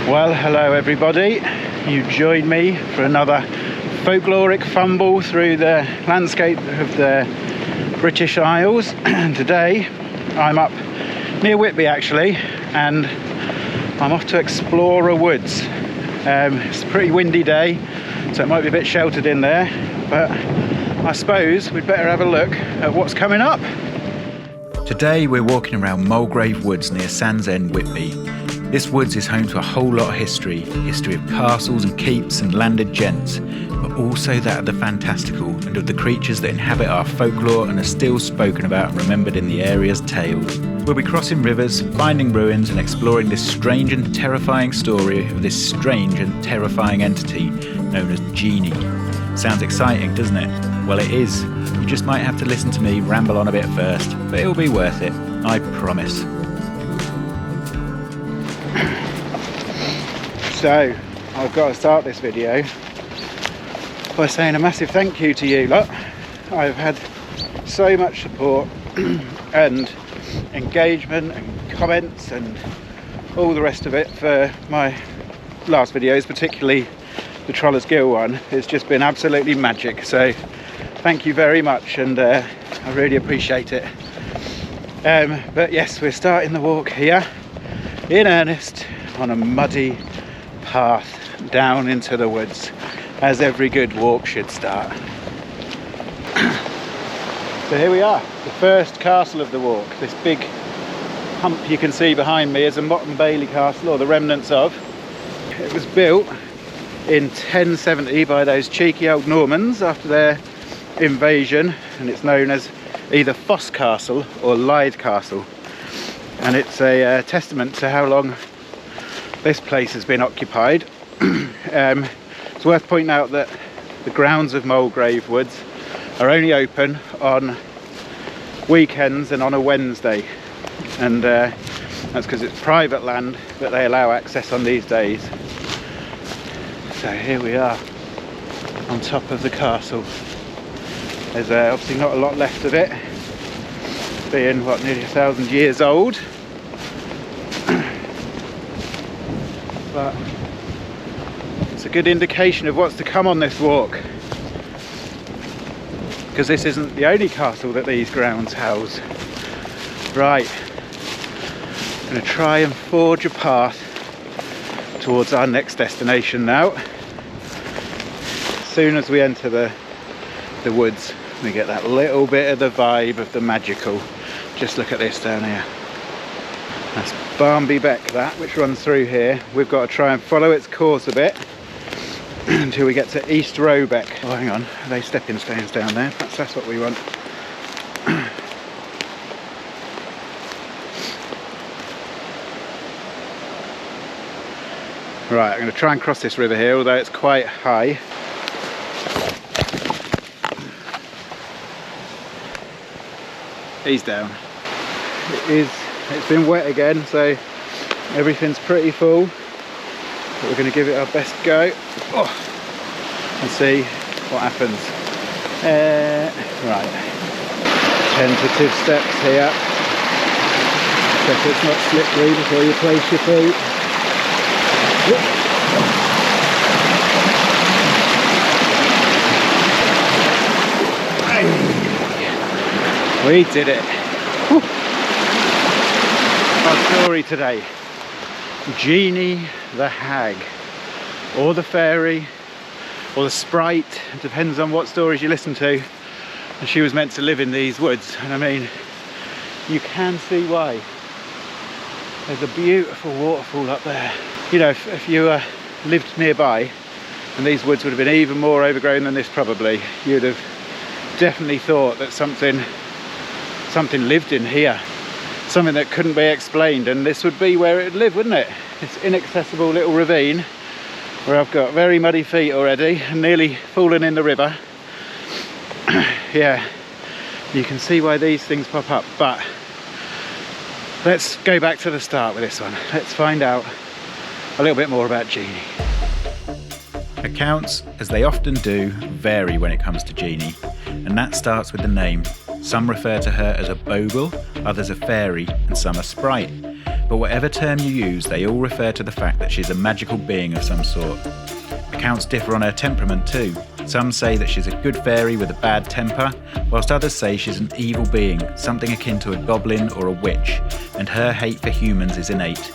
Well, hello everybody. You join me for another folkloric fumble through the landscape of the British Isles. And today I'm up near Whitby actually, and I'm off to explore a woods. It's a pretty windy day, so it might be a bit sheltered in there, but I suppose we'd better have a look at what's coming up. Today we're walking around Mulgrave Woods near Sands End, Whitby. This woods is home to a whole lot of history of castles and keeps and landed gents, but also that of the fantastical and of the creatures that inhabit our folklore and are still spoken about and remembered in the area's tales. We'll be crossing rivers, finding ruins and exploring this strange and terrifying story of this strange and terrifying entity known as Genie. Sounds exciting, doesn't it? Well, it is. You just might have to listen to me ramble on a bit first, but it'll be worth it, I promise. So, I've got to start this video by saying a massive thank you to you lot. I've had so much support and engagement and comments and all the rest of it for my last videos, particularly the Troller's Gill one. It's just been absolutely magic, so thank you very much, and I really appreciate it. But yes, we're starting the walk here in earnest on a muddy path down into the woods, as every good walk should start. So here we are, the first castle of the walk. This big hump you can see behind me is a Motte and Bailey castle, or the remnants of. It was built in 1070 by those cheeky old Normans after their invasion, and it's known as either Foss Castle or Lyde Castle, and it's a testament to how long this place has been occupied. It's worth pointing out that the grounds of Mulgrave Woods are only open on weekends and on a Wednesday, and that's because it's private land, but they allow access on these days. So here we are on top of the castle. There's obviously not a lot left of it, being what, nearly 1,000 years old. But it's a good indication of what's to come on this walk, because this isn't the only castle that these grounds house. Right, I'm going to try and forge a path towards our next destination now. As soon as we enter the woods, we get that little bit of the vibe of the magical. Just look at this down here. That's Barnby Beck, that, which runs through here. We've got to try and follow its course a bit until we get to East Roebeck. Oh, hang on, are they stepping stones down there? Perhaps that's what we want. Right, I'm going to try and cross this river here, although it's quite high. He's down. It's been wet again, so everything's pretty full, but we're going to give it our best go and see what happens. Right, tentative steps here. Check it's not slippery before you place your feet. We did it. Whew. Our story today: Jeannie the hag, or the fairy, or the sprite, it depends on what stories you listen to. And she was meant to live in these woods, and I mean, you can see why. There's a beautiful waterfall up there. You know, if you lived nearby, and these woods would have been even more overgrown than this probably, you'd have definitely thought that something lived in here, something that couldn't be explained, and this would be where it would live, wouldn't it? This inaccessible little ravine where I've got very muddy feet already and nearly fallen in the river. Yeah, you can see why these things pop up, but let's go back to the start with this one. Let's find out a little bit more about Jeannie. Accounts, as they often do, vary when it comes to Jeannie, and that starts with the name. Some refer to her as a bogle, others a fairy, and some a sprite. but whatever term you use, they all refer to the fact that she's a magical being of some sort. Accounts differ on her temperament too. Some say that she's a good fairy with a bad temper, whilst others say she's an evil being, something akin to a goblin or a witch, and her hate for humans is innate.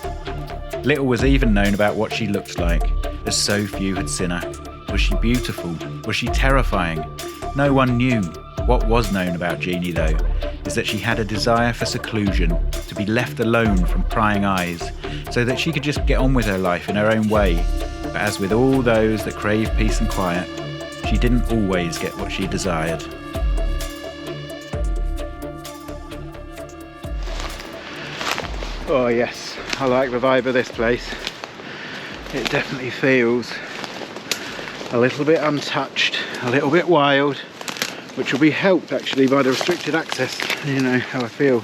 Little was even known about what she looked like, as so few had seen her. Was she beautiful? Was she terrifying? No one knew. What was known about Jeannie, though, is that she had a desire for seclusion, to be left alone from prying eyes, so that she could just get on with her life in her own way. But as with all those that crave peace and quiet, she didn't always get what she desired. Oh yes, I like the vibe of this place. It definitely feels a little bit untouched, a little bit wild, which will be helped actually by the restricted access. You know how I feel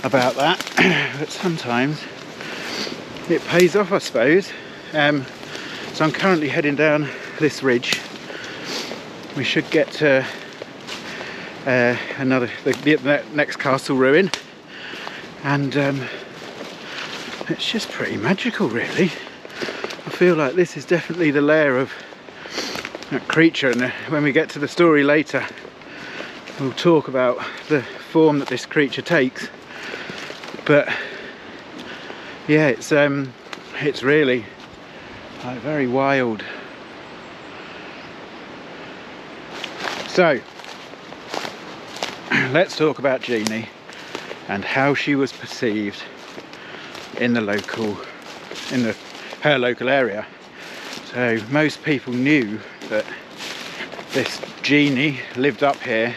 about that. But sometimes it pays off, I suppose. So I'm currently heading down this ridge. We should get to the next castle ruin, and it's just pretty magical, really. I feel like this is definitely the lair of that creature, and when we get to the story later, we'll talk about the form that this creature takes. But yeah, it's really like very wild. So let's talk about Jeannie and how she was perceived in her local area. So most people knew that this Genie lived up here,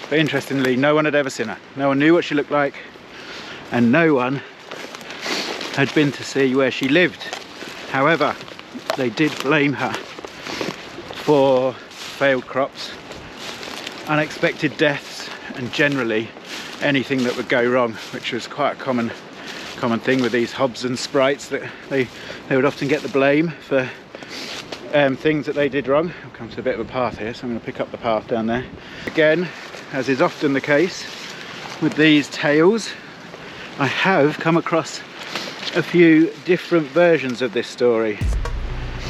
but interestingly no one had ever seen her. No one knew what she looked like, and no one had been to see where she lived. However, they did blame her for failed crops, unexpected deaths, and generally anything that would go wrong, which was quite a common thing with these Hobbs and Sprites, that they would often get the blame for things that they did wrong. I'll come to a bit of a path here, so I'm going to pick up the path down there. Again, as is often the case with these tales, I have come across a few different versions of this story.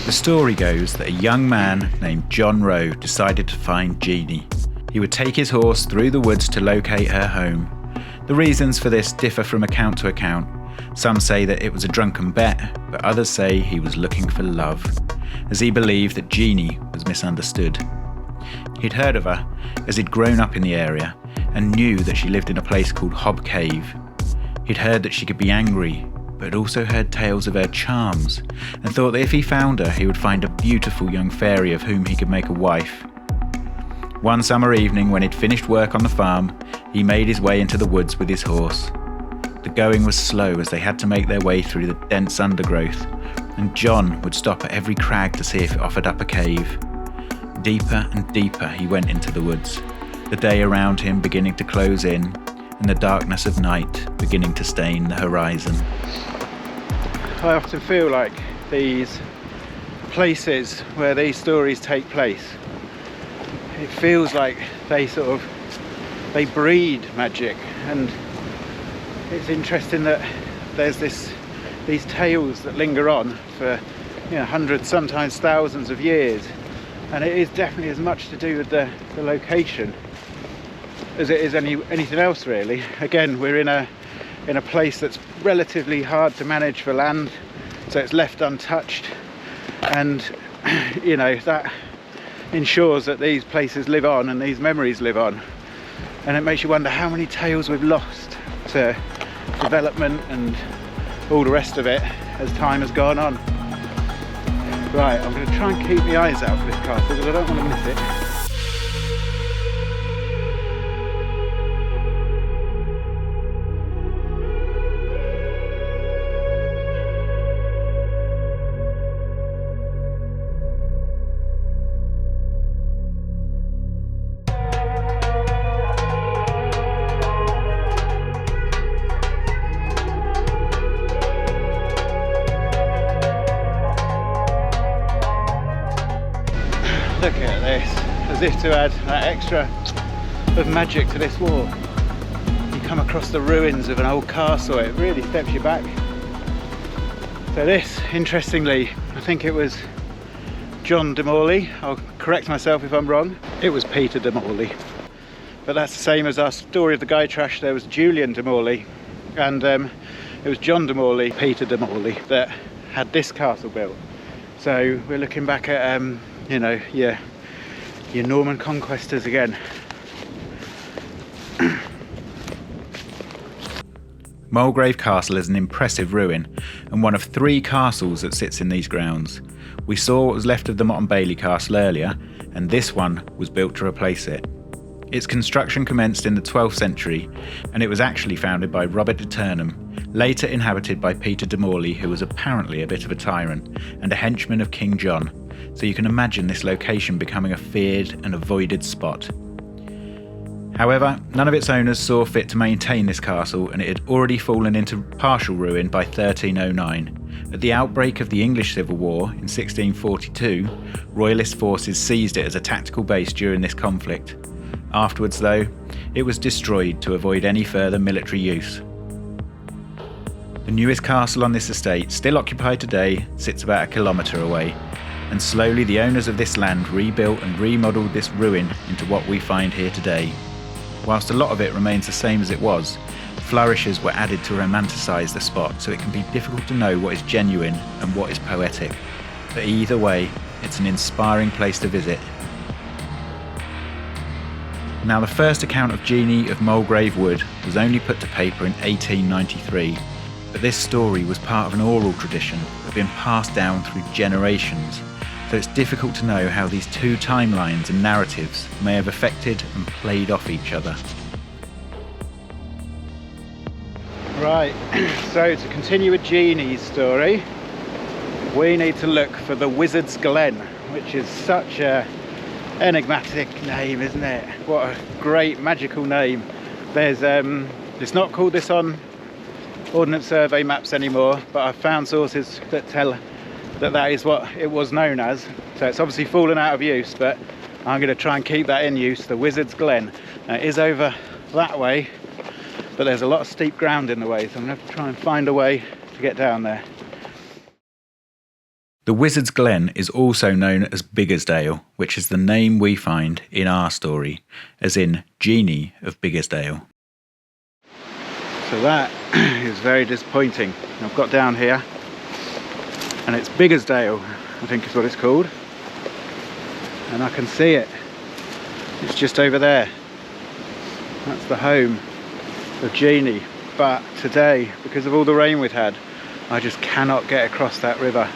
The story goes that a young man named John Rowe decided to find Jeannie. He would take his horse through the woods to locate her home. The reasons for this differ from account to account. Some say that it was a drunken bet, but others say he was looking for love, as he believed that Jeannie was misunderstood. He'd heard of her as he'd grown up in the area and knew that she lived in a place called Hob Cave. He'd heard that she could be angry, but had also heard tales of her charms, and thought that if he found her, he would find a beautiful young fairy of whom he could make a wife. One summer evening, when he'd finished work on the farm, he made his way into the woods with his horse. The going was slow as they had to make their way through the dense undergrowth, and John would stop at every crag to see if it offered up a cave. Deeper and deeper he went into the woods, the day around him beginning to close in, and the darkness of night beginning to stain the horizon. I often feel like these places where these stories take place, it feels like they breed magic, and it's interesting that there's these tales that linger on for hundreds, sometimes thousands of years, and it is definitely as much to do with the location as it is anything else, really. Again, we're in a place that's relatively hard to manage for land, so it's left untouched, and that ensures that these places live on and these memories live on, and it makes you wonder how many tales we've lost to development and all the rest of it as time has gone on. Right, I'm going to try and keep my eyes out for this castle because I don't want to miss it. Look at this, as if to add that extra of magic to this walk. You come across the ruins of an old castle, it really steps you back So this, interestingly, I think it was John de Morley. I'll correct myself if I'm wrong. It was Peter de Morley. But that's the same as our story of the Guy Trash. There was Julian de Morley, and it was John de Morley, Peter de Morley, that had this castle built. So we're looking back at, you know, your Norman conquestors again. Mulgrave Castle is an impressive ruin and one of 3 castles that sits in these grounds. We saw what was left of the Motte and Bailey Castle earlier, and this one was built to replace it. Its construction commenced in the 12th century, and it was actually founded by Robert de Turnham, later inhabited by Peter de Morley, who was apparently a bit of a tyrant and a henchman of King John, so you can imagine this location becoming a feared and avoided spot. However, none of its owners saw fit to maintain this castle, and it had already fallen into partial ruin by 1309. At the outbreak of the English Civil War in 1642, Royalist forces seized it as a tactical base during this conflict. Afterwards, though, it was destroyed to avoid any further military use. The newest castle on this estate, still occupied today, sits about 1 kilometre away, and slowly the owners of this land rebuilt and remodelled this ruin into what we find here today. Whilst a lot of it remains the same as it was, flourishes were added to romanticise the spot, so it can be difficult to know what is genuine and what is poetic. But either way, it's an inspiring place to visit. Now, the first account of Jeannie of Mulgrave Wood was only put to paper in 1893, but this story was part of an oral tradition that had been passed down through generations, so it's difficult to know how these 2 timelines and narratives may have affected and played off each other. Right, so to continue with Jeannie's story, we need to look for the Wizard's Glen, which is such a enigmatic name, isn't it? What a great magical name. There's it's not called this on Ordnance Survey maps anymore, but I've found sources that tell that is what it was known as. So it's obviously fallen out of use, but I'm going to try and keep that in use, the Wizard's Glen. Now, it is over that way, but there's a lot of steep ground in the way, so I'm going to have to try and find a way to get down there. The Wizard's Glen is also known as Biggersdale, which is the name we find in our story, as in Genie of Biggersdale. So that is very disappointing. I've got down here, and it's Biggersdale, I think is what it's called. And I can see it. It's just over there. That's the home of Jeannie. But today, because of all the rain we've had, I just cannot get across that river.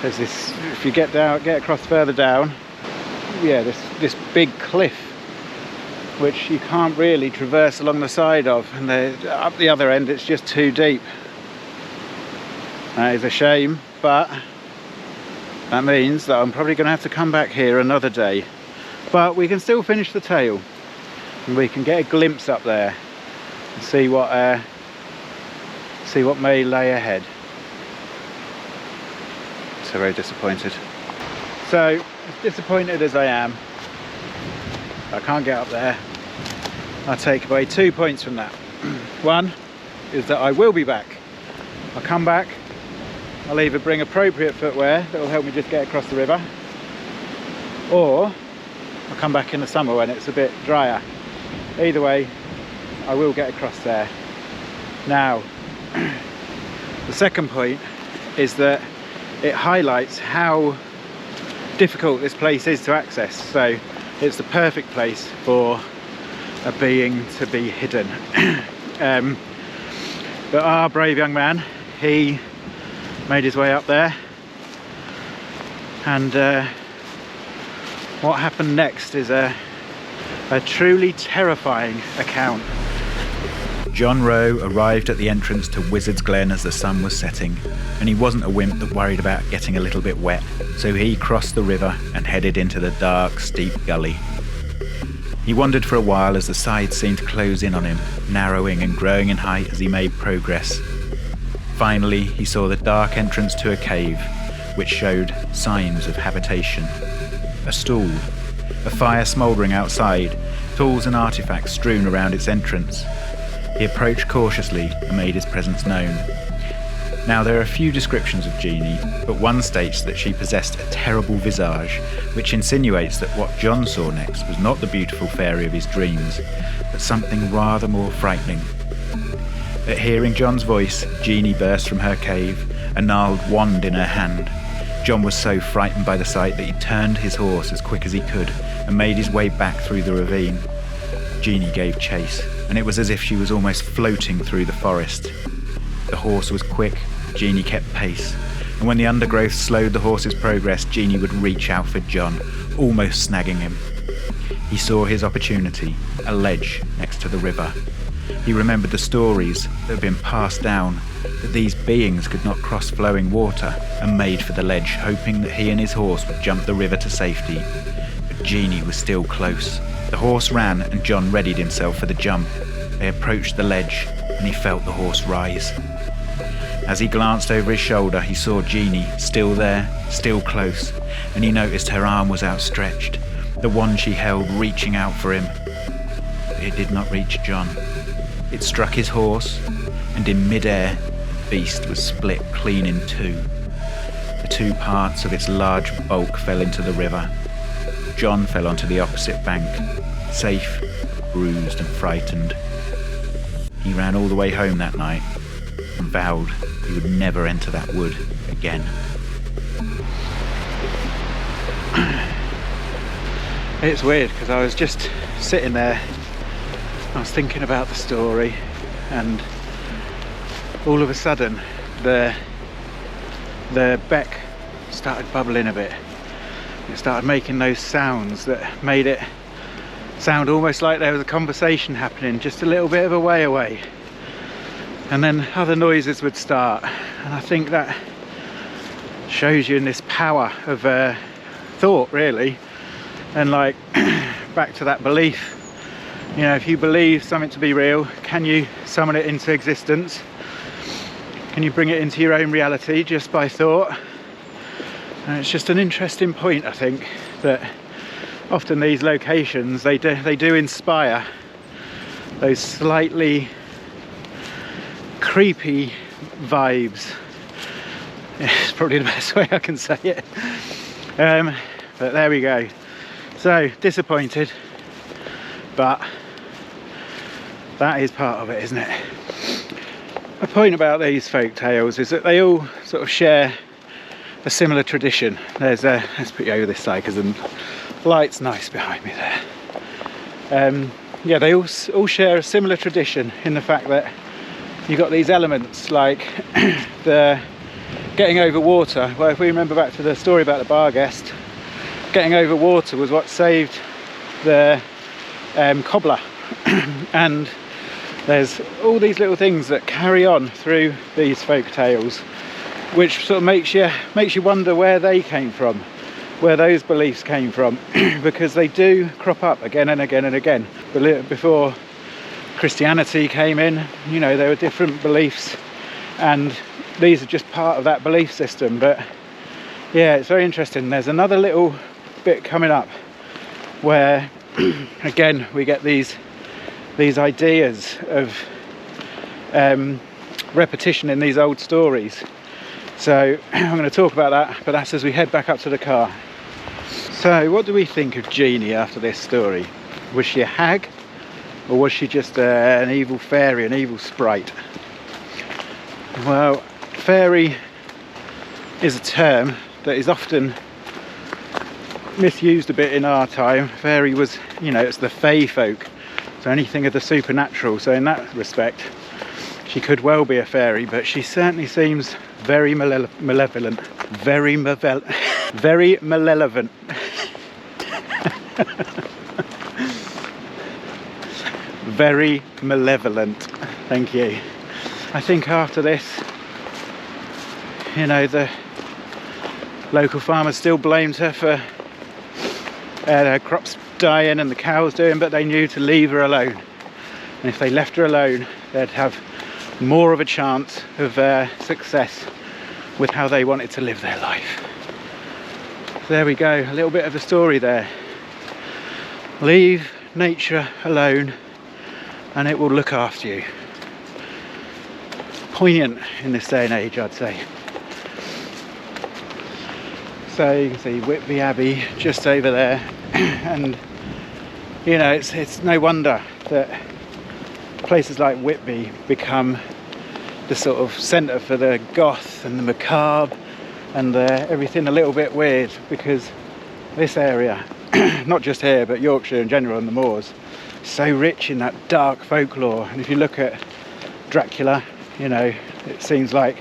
There's this, if you get across further down, yeah, this big cliff, which you can't really traverse along the side of, and up the other end it's just too deep. That is a shame, but that means that I'm probably going to have to come back here another day. But we can still finish the tale, and we can get a glimpse up there and see what may lay ahead. So very disappointed. So, as disappointed as I am, I can't get up there. I take away 2 points from that. One is that I will be back. I'll come back. I'll either bring appropriate footwear that will help me just get across the river, or I'll come back in the summer when it's a bit drier. Either way, I will get across there. Now, the second point is that it highlights how difficult this place is to access. So it's the perfect place for a being to be hidden. But our brave young man, he made his way up there, and what happened next is a truly terrifying account. John Roe arrived at the entrance to Wizard's Glen as the sun was setting, and he wasn't a wimp that worried about getting a little bit wet, so he crossed the river and headed into the dark, steep gully. He wandered for a while as the sides seemed to close in on him, narrowing and growing in height as he made progress. Finally, he saw the dark entrance to a cave, which showed signs of habitation. A stool, a fire smouldering outside, tools and artifacts strewn around its entrance. He approached cautiously and made his presence known. Now, there are a few descriptions of Jeannie, but one states that she possessed a terrible visage, which insinuates that what John saw next was not the beautiful fairy of his dreams, but something rather more frightening. At hearing John's voice, Jeannie burst from her cave, a gnarled wand in her hand. John was so frightened by the sight that he turned his horse as quick as he could and made his way back through the ravine. Jeannie gave chase, and it was as if she was almost floating through the forest. The horse was quick, Jeannie kept pace, and when the undergrowth slowed the horse's progress, Jeannie would reach out for John, almost snagging him. He saw his opportunity, a ledge next to the river. He remembered the stories that had been passed down, that these beings could not cross flowing water, and made for the ledge, hoping that he and his horse would jump the river to safety. But Jeannie was still close. The horse ran, and John readied himself for the jump. They approached the ledge, and he felt the horse rise. As he glanced over his shoulder, he saw Jeannie, still there, still close, and he noticed her arm was outstretched, the wand she held reaching out for him. But it did not reach John. It struck his horse, and in mid-air, the beast was split clean in two. The two parts of its large bulk fell into the river. John fell onto the opposite bank, safe, bruised and frightened. He ran all the way home that night and vowed he would never enter that wood again. It's weird because I was just sitting there, I was thinking about the story, and all of a sudden the beck started bubbling a bit. It started making those sounds that made it sound almost like there was a conversation happening just a little bit of a way away, and then other noises would start, and I think that shows you in this power of thought, really. And like back to that belief, you know, if you believe something to be real, can you summon it into existence? Can you bring it into your own reality just by thought? And it's just an interesting point, I think, that often these locations, they do inspire those slightly creepy vibes. It's probably the best way I can say it. But there we go. So, disappointed, but that is part of it, isn't it? The point about these folk tales is that they all sort of share a similar tradition. There's a, let's put you over this side because the light's nice behind me there. Yeah, they all share a similar tradition in the fact that you've got these elements like the getting over water. Well, if we remember back to the story about the bar guest, getting over water was what saved the cobbler. And there's all these little things that carry on through these folk tales, which sort of makes you wonder where they came from, where those beliefs came from, because they do crop up again and again and again. Before Christianity came in, you know, there were different beliefs, and these are just part of that belief system. But yeah, it's very interesting. There's another little bit coming up where again we get these ideas of repetition in these old stories. So I'm going to talk about that, but that's as we head back up to the car. So what do we think of Jeannie after this story? Was she a hag, or was she just an evil fairy, an evil sprite? Well, fairy is a term that is often misused a bit in our time. Fairy was, you know, it's the fae folk, so anything of the supernatural. So in that respect, she could well be a fairy, but she certainly seems very malevolent. Very malevolent. Very malevolent. Thank you. I think after this, you know, the local farmers still blamed her for her crops dying and the cows doing, but they knew to leave her alone. And if they left her alone, they'd have more of a chance of success with how they wanted to live their life. So there we go, a little bit of the story there. Leave nature alone and it will look after you. poignant in this day and age, I'd say. So you can see Whitby Abbey just over there, and you know, it's no wonder that places like Whitby become the sort of centre for the goth and the macabre and everything a little bit weird, because this area, not just here but Yorkshire in general and the moors, so rich in that dark folklore. And if you look at Dracula, you know, it seems like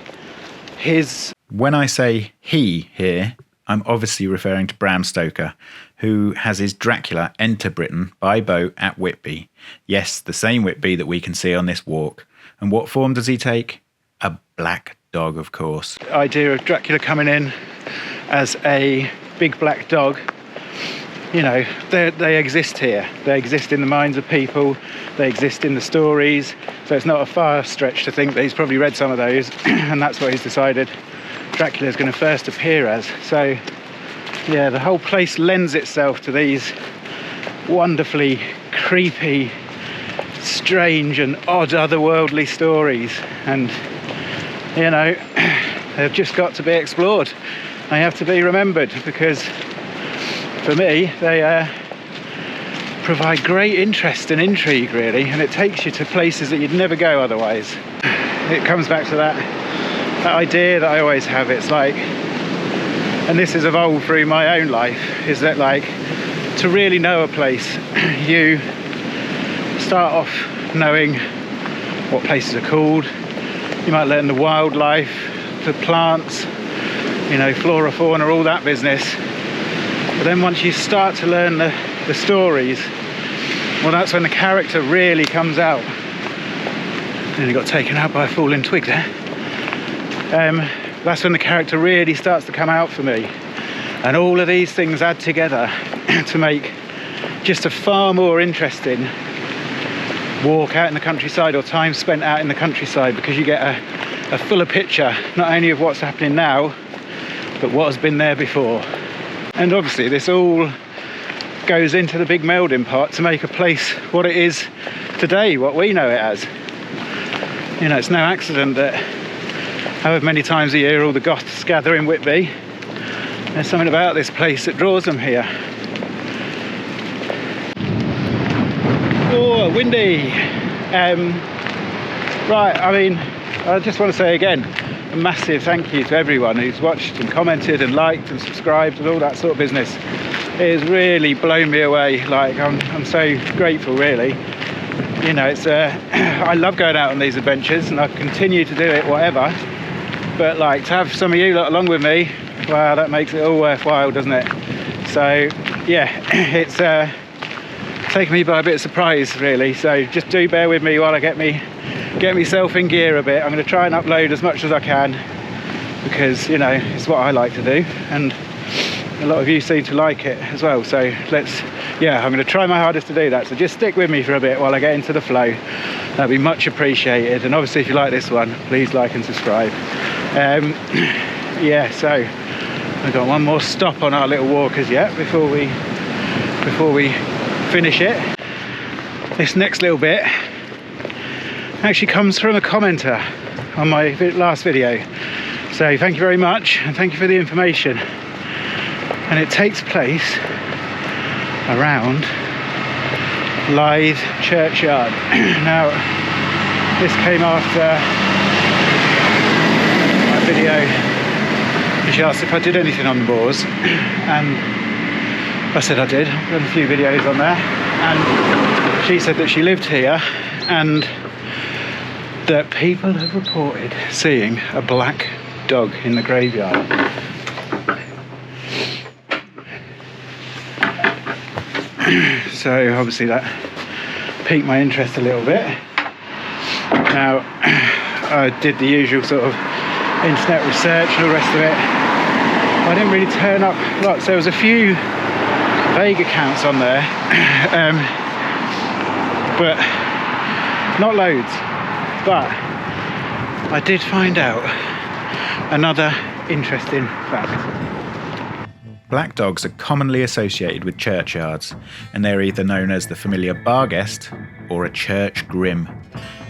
his... When I say he here, I'm obviously referring to Bram Stoker, who has his Dracula enter Britain by boat at Whitby. Yes, the same Whitby that we can see on this walk. And what form does he take? A black dog, of course. The idea of Dracula coming in as a big black dog, you know, they exist here. They exist in the minds of people. They exist in the stories. So it's not a far stretch to think that he's probably read some of those and that's what he's decided Dracula is going to first appear as. So yeah, the whole place lends itself to these wonderfully creepy, strange and odd otherworldly stories, and you know, they've just got to be explored. They have to be remembered, because for me they provide great interest and intrigue, really, and it takes you to places that you'd never go otherwise. It comes back to that idea that I always have. It's like, and this has evolved through my own life, is that like, to really know a place, you start off knowing what places are called. You might learn the wildlife, the plants, you know, flora, fauna, all that business. But then once you start to learn the stories, well, that's when the character really comes out. Nearly got taken out by a falling twig there. That's when the character really starts to come out for me. And all of these things add together to make just a far more interesting walk out in the countryside, or time spent out in the countryside, because you get a fuller picture, not only of what's happening now, but what has been there before. And obviously this all goes into the big melding pot to make a place what it is today, what we know it as. You know, it's no accident that however many times a year all the goths gather in Whitby. There's something about this place that draws them here. Oh, windy. Right, I mean, I just want to say again, a massive thank you to everyone who's watched and commented and liked and subscribed and all that sort of business. It has really blown me away. Like, I'm so grateful, really. You know, it's I love going out on these adventures, and I continue to do it, whatever. But like, to have some of you lot along with me, wow, that makes it all worthwhile, doesn't it? So yeah, it's taken me by a bit of surprise, really. So just do bear with me while I get myself in gear a bit. I'm going to try and upload as much as I can, because, you know, it's what I like to do, and a lot of you seem to like it as well. So I'm going to try my hardest to do that. So just stick with me for a bit while I get into the flow. That'd be much appreciated. And obviously, if you like this one, please like and subscribe. Yeah, so I've got one more stop on our little walk as yet before we finish it. This next little bit actually comes from a commenter on my last video. So thank you very much, and thank you for the information. And it takes place around Lythe churchyard. Now, this came after my video. She asked if I did anything on the moors, and I said I did. I've done a few videos on there, and she said that she lived here and that people have reported seeing a black dog in the graveyard. So obviously that piqued my interest a little bit. Now, I did the usual sort of internet research and all the rest of it. I didn't really turn up lots. There was a few vague accounts on there, but not loads. But I did find out another interesting fact. Black dogs are commonly associated with churchyards, and they're either known as the familiar bar guest or a church grim.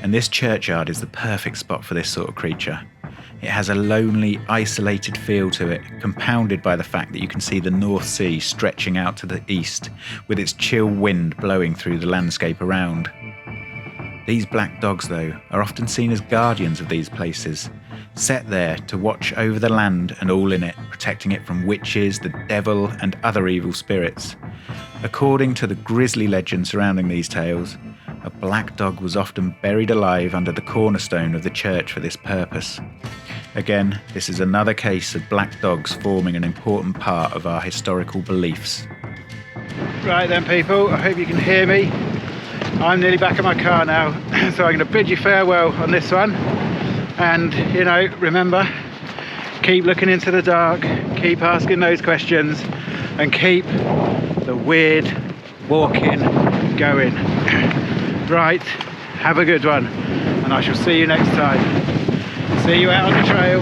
And this churchyard is the perfect spot for this sort of creature. It has a lonely, isolated feel to it, compounded by the fact that you can see the North Sea stretching out to the east, with its chill wind blowing through the landscape around. These black dogs, though, are often seen as guardians of these places, set there to watch over the land and all in it, protecting it from witches, the devil, and other evil spirits. According to the grisly legend surrounding these tales, a black dog was often buried alive under the cornerstone of the church for this purpose. Again, this is another case of black dogs forming an important part of our historical beliefs. Right then, people, I hope you can hear me. I'm nearly back at my car now, so I'm going to bid you farewell on this one. And, you know, remember, keep looking into the dark, keep asking those questions, and keep the weird walking going. Right, have a good one, and I shall see you next time. See you out on the trail.